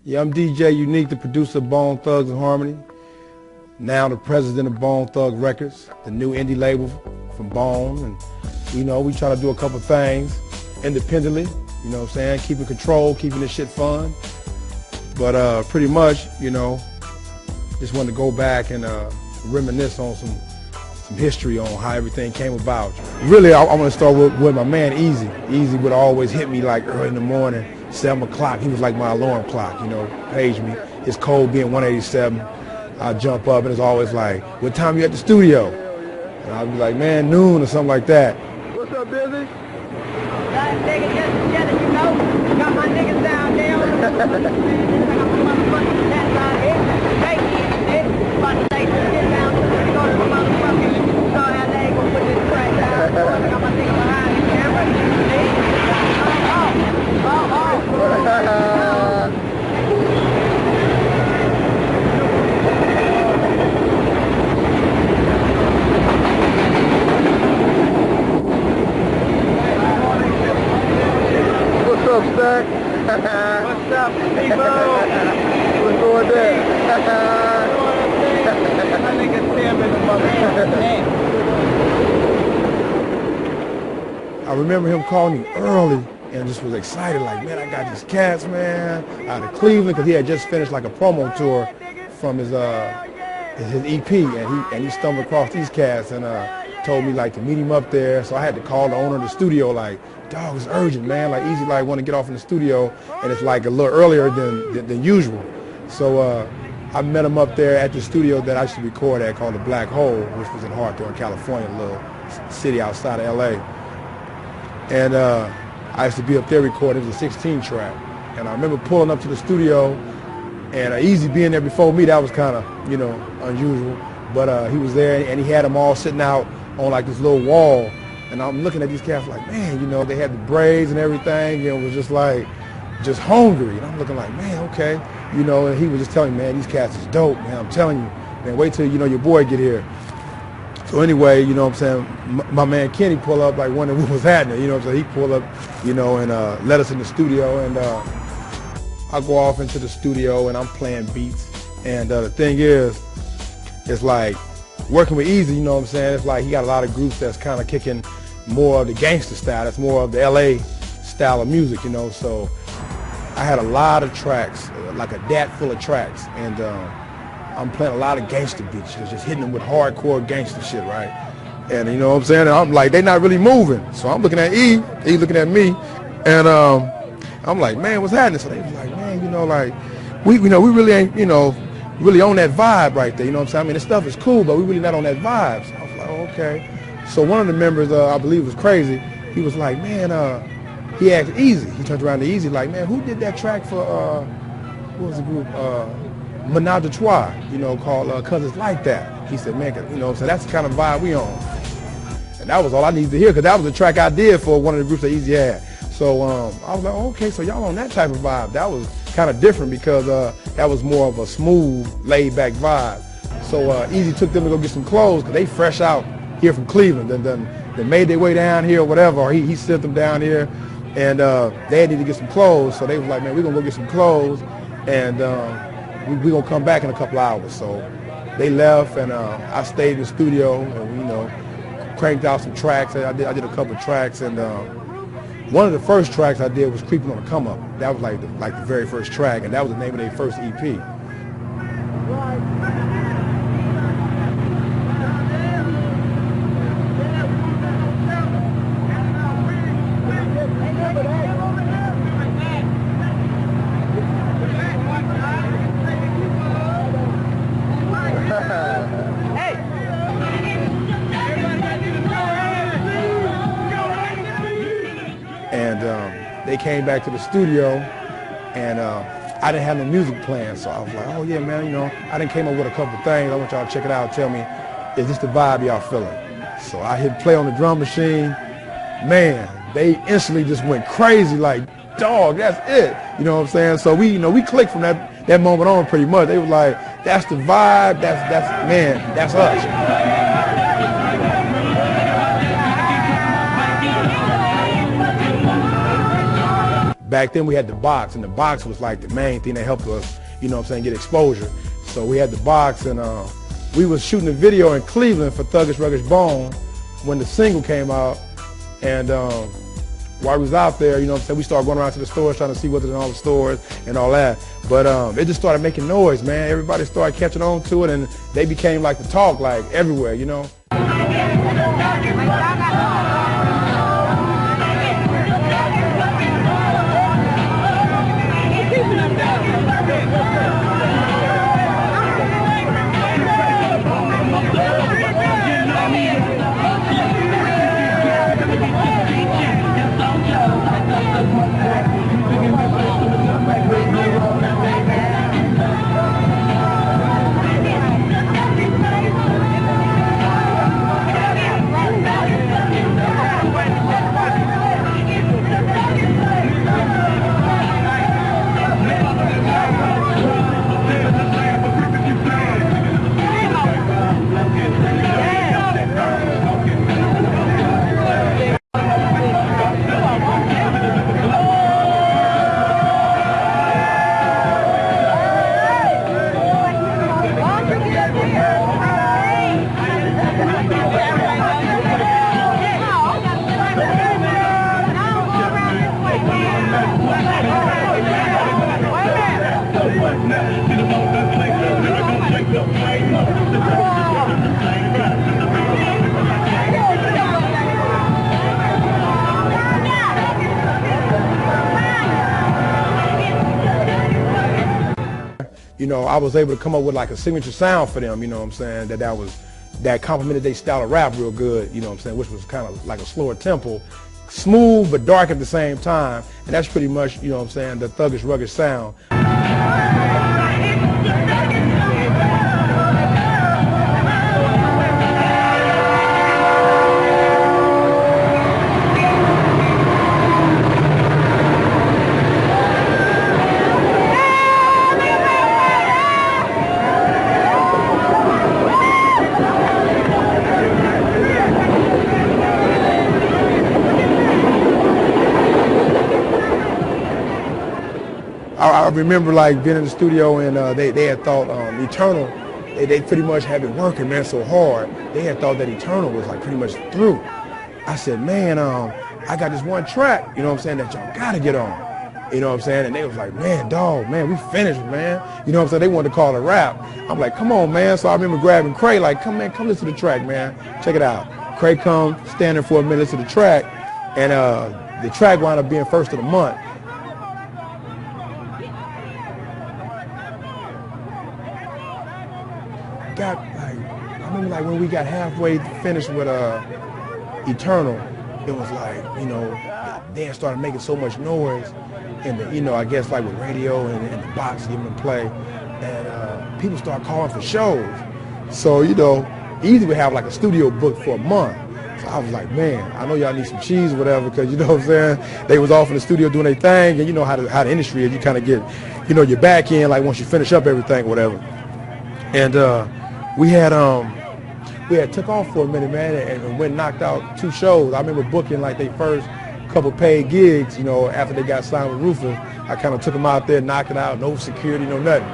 Yeah, I'm DJ Unique, the producer of Bone Thugs and Harmony. Now the president of Bone Thug Records, the new indie label from Bone. And, we try to do a couple things independently, what I'm saying? Keeping control, keeping this shit fun. But pretty much, just wanted to go back and reminisce on some history on how everything came about. Really, I want to start with my man Easy. Easy would always hit me like early in the morning, 7 o'clock. He was like my alarm clock, page me. His code being 187. I'd jump up and it's always like, what time you at the studio? And I'd be like, man, noon or something like that. What's up, Busy? Got niggas just together, got my niggas down there. I got my motherfucking cats out here. Hey, about to take this shit down to the motherfucking LA, gonna put this track down. I got my niggas behind the camera. What's up, Stack? What's up, people? What's going there? My nigga Tim in the motherfucking I remember him calling me early and just was excited, like, man, I got these cats, man, out of Cleveland, because he had just finished like a promo tour from his EP, and he stumbled across these cats and told me like to meet him up there. So I had to call the owner of the studio, like, dog, it's urgent, man, like Easy like want to get off in the studio, and it's like a little earlier than usual. So I met him up there at the studio that I used to record at called the Black Hole, which was in Hawthorne, California, a little city outside of LA. And I used to be up there recording. It was a 16 track. And I remember pulling up to the studio and Easy being there before me. That was kind of, unusual. But he was there and he had them all sitting out on like this little wall. And I'm looking at these cats like, man, they had the braids and everything. It was just like, just hungry. And I'm looking like, man, okay. And he was just telling me, man, these cats is dope, man. I'm telling you, man, wait till, your boy get here. So anyway, what I'm saying, my man Kenny pulled up, like wondering what was happening, what I'm saying. He pulled up, and let us in the studio, and I go off into the studio and I'm playing beats. And the thing is, it's like working with Easy, what I'm saying. It's like he got a lot of groups that's kind of kicking more of the gangster style. That's more of the LA style of music, So I had a lot of tracks, like a DAT full of tracks, and I'm playing a lot of gangster beats, just hitting them with hardcore gangster shit, right? And what I'm saying? And I'm like, they not really moving. So I'm looking at E looking at me, and I'm like, man, what's happening? So they was like, man, we really ain't, really on that vibe right there, what I'm saying? I mean, this stuff is cool, but we really not on that vibe. So I was like, oh, okay. So one of the members, I believe was Crazy, he was like, man, he asked Easy, he turned around to Easy like, man, who did that track for, what was the group, Menage a Trois, called Cause It's Like That. He said, man, so that's the kind of vibe we on. And that was all I needed to hear, because that was the track I did for one of the groups that Easy had. So I was like, oh, okay, so y'all on that type of vibe. That was kind of different because that was more of a smooth, laid-back vibe. So Easy took them to go get some clothes, because they fresh out here from Cleveland. They made their way down here or whatever, or he sent them down here, and they needed to get some clothes. So they was like, man, we're going to go get some clothes, and we're going to come back in a couple hours. So they left, and I stayed in the studio, and we, cranked out some tracks. I did a couple of tracks, and one of the first tracks I did was Creeping on a Come Up. That was like the very first track, and that was the name of their first EP. And they came back to the studio, and I didn't have no music playing, so I was like, oh yeah, man, I done came up with a couple of things. I want y'all to check it out. Tell me, is this the vibe y'all feeling? So I hit play on the drum machine. Man, they instantly just went crazy, like, dog, that's it. You know what I'm saying? So we clicked from that moment on pretty much. They were like, that's the vibe, that's us. back then we had the box, and the box was like the main thing that helped us, you know what I'm saying, get exposure. So we had the box, and we was shooting a video in Cleveland for Thuggish, Ruggish Bone when the single came out. And while we was out there, you know what I'm saying, we started going around to the stores trying to see what's in all the stores and all that. But it just started making noise, man. Everybody started catching on to it, and they became like the talk, like everywhere, you know. You know, I was able to come up with like a signature sound for them, you know what I'm saying, that complemented their style of rap real good, you know what I'm saying, which was kind of like a slower tempo, smooth but dark at the same time, and that's pretty much, you know what I'm saying, the Thuggish, Ruggish sound. I remember like being in the studio, and they had thought Eternal, they pretty much had been working, man, so hard. They had thought that Eternal was like pretty much through. I said, man, I got this one track, you know what I'm saying, that y'all gotta get on. You know what I'm saying? And they was like, man, dog, man, we finished, man. You know what I'm saying? They wanted to call it a rap. I'm like, come on, man. So I remember grabbing Craig, like, come listen to the track, man. Check it out. Craig come, stand there for a minute, listen to the track, and the track wound up being first of the month. I remember like when we got halfway finished with Eternal, it was like, you know, Dan started making so much noise, and you know, I guess like with radio and the box giving them play, and people started calling for shows. So, you know, Easy would have like a studio booked for a month. So I was like, man, I know y'all need some cheese or whatever, because, you know what I'm saying, they was off in the studio doing their thing, and you know how the industry is, you kind of get, you know, your back end, like once you finish up everything or whatever. And we had took off for a minute, man, and went and knocked out 2 shows. I remember booking like their first couple paid gigs, you know, after they got signed with Rufus. I kind of took them out there, knocked it out, no security, no nothing.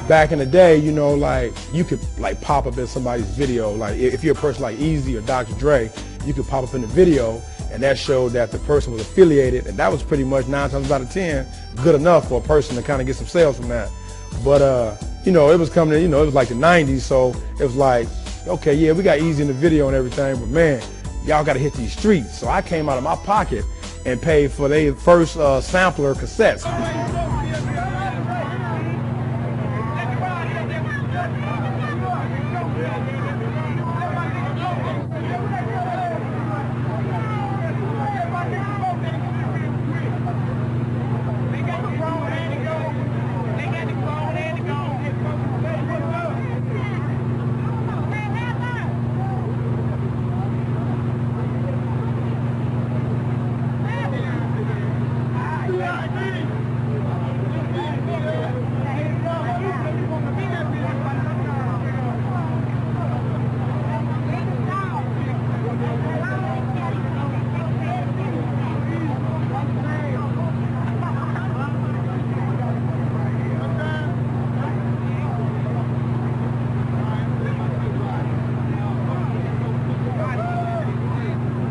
Back in the day, you know, like you could like pop up in somebody's video. Like if you're a person like Easy or Dr. Dre, you could pop up in the video, and that showed that the person was affiliated, and that was pretty much 9 times out of 10 good enough for a person to kind of get some sales from that. But you know, it was coming, you know, it was like the 90s, so it was like, okay, yeah, we got Easy in the video and everything, but man, y'all got to hit these streets. So I came out of my pocket and paid for their first sampler cassettes.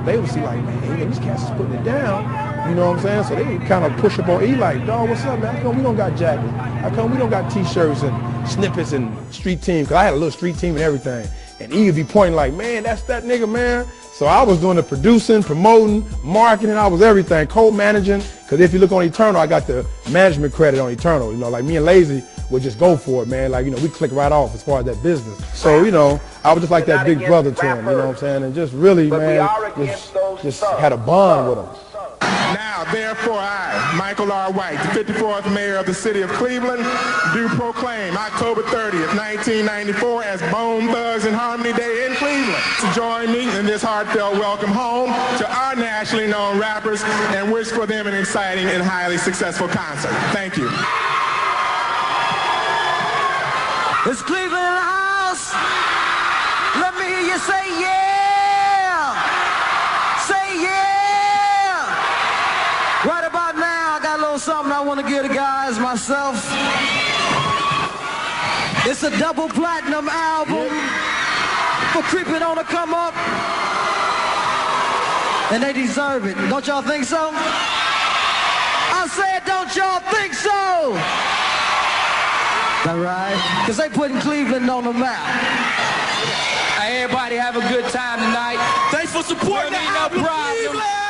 they would see like, man, these cats is putting it down. You know what I'm saying? So they would kind of push up on E like, dog, what's up, man? How come we don't got jackets? How come we don't got T-shirts and snippets and street team? Because I had a little street team and everything. And E would be pointing like, man, that's that nigga, man. So I was doing the producing, promoting, marketing. I was everything, co-managing. Because if you look on Eternal, I got the management credit on Eternal. You know, like me and Lazy would just go for it, man. Like, you know, we click right off as far as that business. So, you know, I was just like that big brother to him, you know what I'm saying? And just really, man, just had a bond with him. Now, therefore, I, Michael R. White, the 54th mayor of the city of Cleveland, do proclaim October 30th, 1994 as Bone Thugs and Harmony Day in Cleveland. To join me in this heartfelt welcome home to our nationally known rappers and wish for them an exciting and highly successful concert. Thank you. It's Cleveland in the house. Let me hear you say yeah. Say yeah. Right about now, I got a little something I want to give the guys myself. It's a double platinum album for Creeping on the Come Up. And they deserve it. Don't y'all think so? I said, don't y'all think so? All right? Because they putting Cleveland on the map. Hey, everybody have a good time tonight. Thanks for supporting the album, Cleveland!